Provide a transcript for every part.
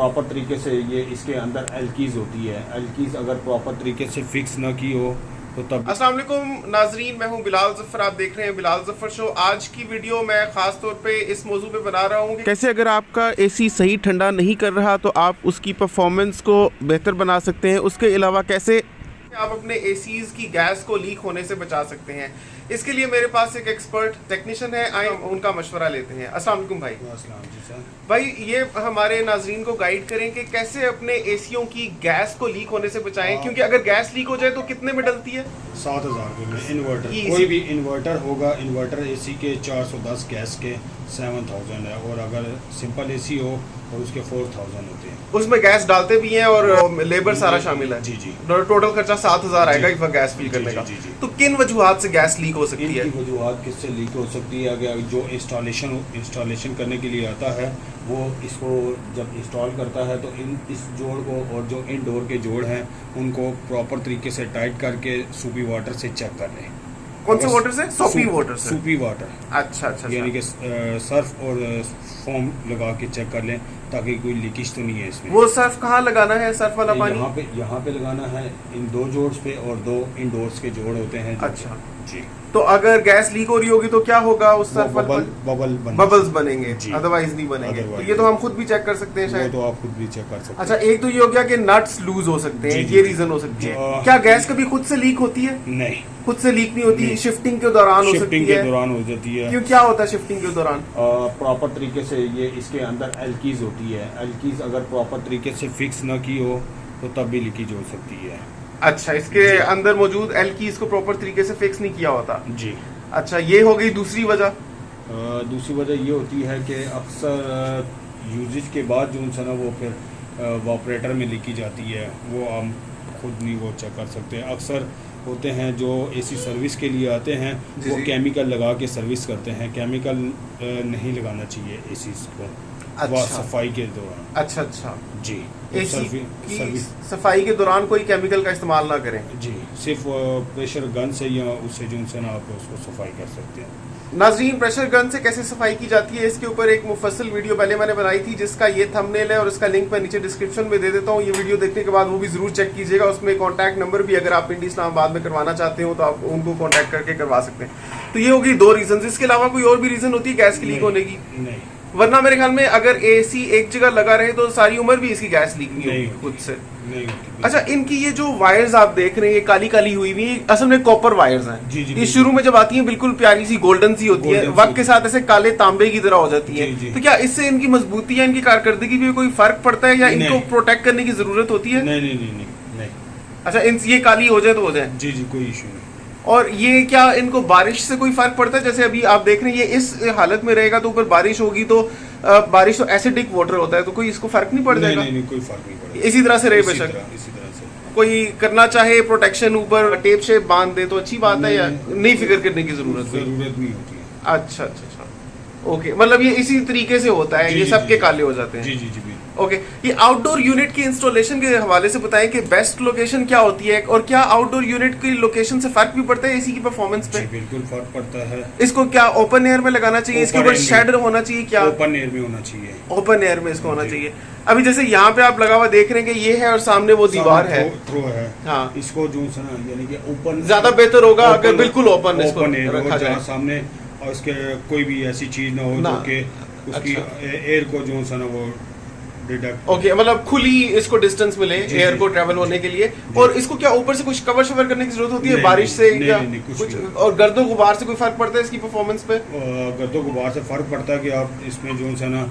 Proper तरीके से ये इसके अंदर एलकीज़ होती है, एलकीज़ अगर प्रॉपर तरीके से फिक्स ना की हो तो तब। अस्सलाम वालेकुम नाजरीन, मैं हूं बिलाल जफर, आप देख रहे हैं बिलाल जफर शो। आज की वीडियो मैं खास तौर पे इस मौजू पे बना रहा हूं कि कैसे अगर आपका एसी सही ठंडा नहीं कर रहा तो आप उसकी परफॉर्मेंस को बेहतर बना सकते हैं। उसके अलावा कैसे आप अपने एसीज की गैस को लीक होने से बचा सकते हैं। इसके लिए मेरे पास एक एक्सपर्ट टेक्नीशियन है, आए उनका मशवरा लेते हैं। अस्सलाम वालेकुम भाई। अस्सलाम जी सर। भाई ये हमारे नाजरीन को गाइड करें कि कैसे अपने एसीओं की गैस को लीक होने से बचाएं, क्योंकि अगर गैस लीक हो जाए तो कितने में डलती है? 7,000 रुपये में इन्वर्टर, कोई भी इन्वर्टर होगा। इन्वर्टर एसी के 410, गैस के 7,000 है, और अगर सिंपल एसी हो और उसके 4,000 होते हैं। उसमें गैस डालते भी हैं और लेबर सारा शामिल है। जी जी। टोटल खर्चा 7,000 आएगा एक बार गैस फिल करने का। जी, जी, जी। तो किन वजूहात से गैस लीक हो सकती है? इनकी वजूहत किससे लीक हो सकती है? अगर जो इंस्टॉलेशन करने के लिए आता है वो इसको जब इंस्टॉल करता है तो इस जोड़ को और जो इन डोर के जोड़ हैं उनको प्रॉपर तरीके से टाइट करके सूपी वाटर से चेक कर लें। कौन से वाटर से? सोपी वाटर से। सूपी वाटर, अच्छा अच्छा। यानी कि सर्फ और फोम लगा के चेक कर लें ताकि कोई लीकेज तो नहीं है इसमें। वो सर्फ कहाँ लगाना है? सर्फ वाला पानी यहाँ पे लगाना है, इन दो जोड्स पे, और दो इंडोर्स के जोड़ होते हैं। अच्छा जी। तो अगर गैस लीक हो रही होगी तो क्या होगा? उस सर्फ बबल्स बनेंगे, अदरवाइज नहीं बनेंगे। तो ये तो हम खुद भी चेक कर सकते हैं शायद। तो आप खुद भी चेक कर सकते हैं। अच्छा, एक तो ये हो गया कि नट्स लूज हो सकते हैं, ये रीजन हो सकती है। क्या गैस कभी खुद से लीक होती है? नहीं, खुद से लीक नहीं होती, शिफ्टिंग के दौरान हो सकती है। शिफ्टिंग के दौरान हो जाती है। क्यों, क्या होता है शिफ्टिंग के दौरान? प्रॉपर तरीके से ये इसके अंदर एलकीज होती है, एलकीज अगर प्रॉपर तरीके से फिक्स ना की हो तो तब भी लीकेज हो सकती है। अच्छा, इसके अंदर मौजूद एलकीज को प्रॉपर तरीके से फिक्स नहीं किया होता। जी। अच्छा, ये हो गई दूसरी वजह। दूसरी वजह ये होती है कि अक्सर यूजेज के बाद जो है ना वो फिर ऑपरेटर में लीकेज आती है, वो हम खुद नहीं वो चेक कर सकते। अक्सर होते हैं जो एसी सर्विस के लिए आते हैं वो केमिकल लगा के सर्विस करते हैं। केमिकल नहीं लगाना चाहिए एसी को। अच्छा। सफाई के दौरान। अच्छा अच्छा जी। एसी की सफाई के दौरान कोई केमिकल का इस्तेमाल ना करें। जी, सिर्फ प्रेशर गन से या उससे जो है ना आप उसको सफाई कर सकते हैं। नाजरीन, प्रेशर गन से कैसे सफाई की जाती है इसके ऊपर एक मुफस्सल वीडियो पहले मैंने बनाई थी, जिसका ये थंबनेल है और इसका लिंक मैं नीचे डिस्क्रिप्शन में दे देता हूँ। ये वीडियो देखने के बाद वो भी जरूर चेक कीजिएगा। उसमें कॉन्टैक्ट नंबर भी, अगर आप पिंडी इस्लामाबाद में करवाना चाहते हो तो आप उनको कॉन्टैक्ट करके करवा सकते हैं। तो ये होगी दो रीजन। इसके अलावा कोई और भी रीजन होती है गैस की लीक होने की? नहीं, वरना मेरे ख्याल में अगर एसी एक जगह लगा रहे तो सारी उम्र भी इसकी गैस लीक नहीं होगी खुद से। नहीं। अच्छा, इनकी ये जो वायर्स आप देख रहे हैं ये काली काली हुई हुई, असल में कॉपर वायर्स हैं। जी जी। ये शुरू में जब आती हैं बिल्कुल प्यारी सी गोल्डन सी होती है, वक्त के साथ ऐसे काले तांबे की तरह हो जाती है। तो क्या इससे इनकी मजबूती या इनकी कारकर्दगी पे कोई फर्क पड़ता है या इनको प्रोटेक्ट करने की जरूरत होती है? नहीं। अच्छा, ये काली हो जाए तो हो जाए? जी जी, कोई इशू नहीं। और ये क्या इनको बारिश से कोई फर्क पड़ता है? जैसे अभी आप देख रहे हैं ये इस हालत में रहेगा तो ऊपर बारिश होगी तो बारिश तो एसिडिक वाटर होता है, तो कोई इसको फर्क नहीं पड़ जाएगा? नहीं, कोई फर्क नहीं पड़ेगा। इसी तरह से रहे बेशक। इसी तरह से कोई करना चाहे प्रोटेक्शन ऊपर टेप से बांध दे तो अच्छी बात है, या नहीं फिक्र करने की जरूरत नहीं होती है? अच्छा अच्छा अच्छा, ओके। मतलब ये इसी तरीके से होता है, ये सबके काले हो जाते हैं? जी जी जी। ओके, ये आउटडोर यूनिट की इंस्टॉलेशन के हवाले से बताएं कि बेस्ट लोकेशन क्या होती है, और क्या आउटडोर यूनिट की लोकेशन से फर्क भी पड़ता है एसी की परफॉर्मेंस पे? बिल्कुल फर्क पड़ता है। इसको क्या ओपन एयर में लगाना चाहिए? इसके ऊपर शेड होना चाहिए? क्या ओपन एयर में होना चाहिए? ओपन एयर में इसको होना चाहिए। अभी जैसे यहाँ पे आप लगा हुआ देख रहे हैं कि ये है और सामने वो दीवार है, थ्रो है। हाँ, इसको जो है यानी कि ओपन ज्यादा बेहतर होगा अगर बिल्कुल ओपन इसको रखा जाए सामने, और इसके कोई भी ऐसी चीज ना हो जो कि उसकी एयर को जो है ना वो डिडक्ट। ओके, मतलब खुली इसको डिस्टेंस मिले एयर को ट्रेवल होने के लिए। और इसको क्या ऊपर से कुछ कवर शवर करने की जरूरत होती है बारिश से? कुछ और गर्दो गुबार से कोई फर्क पड़ता है इसकी परफॉर्मेंस पे? गर्दो गुबार से फर्क पड़ता है कि आप इसमें जो है ना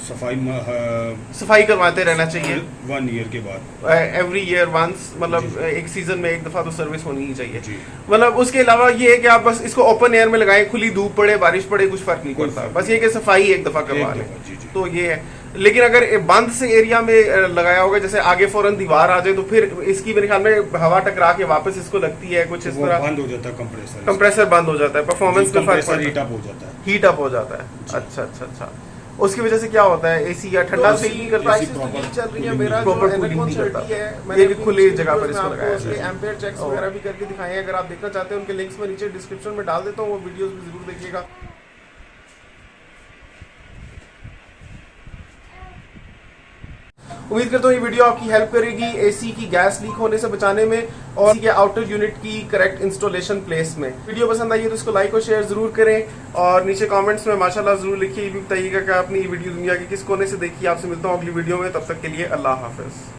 सफाई करवाते रहना चाहिए 1 ईयर के बाद, एवरी ईयर वंस, मतलब एक सीजन में एक दफा तो सर्विस होनी ही चाहिए। मतलब उसके अलावा ये है कि आप बस इसको ओपन एयर में लगाएं, खुली धूप पड़े बारिश पड़े कुछ फर्क नहीं पड़ता, बस ये कि सफाई एक दफा करवा लें तो ये है। लेकिन अगर बंद से एरिया में लगाया होगा, जैसे आगे फौरन दीवार आ जाए तो फिर इसकी मेरे ख्याल में हवा टकरा के वापस इसको लगती है कुछ इस तरह, बंद हो जाता है कंप्रेसर बंद हो जाता है, परफॉर्मेंस पे फर्क पड़ता है, हीट अप हो जाता है। अच्छा अच्छा अच्छा, उसकी वजह से क्या होता है एसी या ठंडा से ही करता है? चल रही है मेरा प्रॉपर जो कूलिंग नहीं करता है, ये भी खुली जगह पर इसको लगाया है। एम्पेयर चेक्स वगैरह भी करके दिखाए हैं, अगर आप देखना चाहते हैं उनके लिंक्स में नीचे डिस्क्रिप्शन में डाल देता हूँ, वो वीडियोस भी जरूर देखिएगा। उम्मीद करता हूँ ये वीडियो आपकी हेल्प करेगी एसी की गैस लीक होने से बचाने में और AC के आउटर यूनिट की करेक्ट इंस्टॉलेशन प्लेस में। वीडियो पसंद आई है तो इसको लाइक और शेयर जरूर करें और नीचे कमेंट्स में माशाल्लाह जरूर लिखिए, ये भी बताइएगा कि आपने ये वीडियो दुनिया के किस कोने से देखी। आपसे मिलता हूँ अगली वीडियो में, तब तक के लिए अल्लाह हाफिज।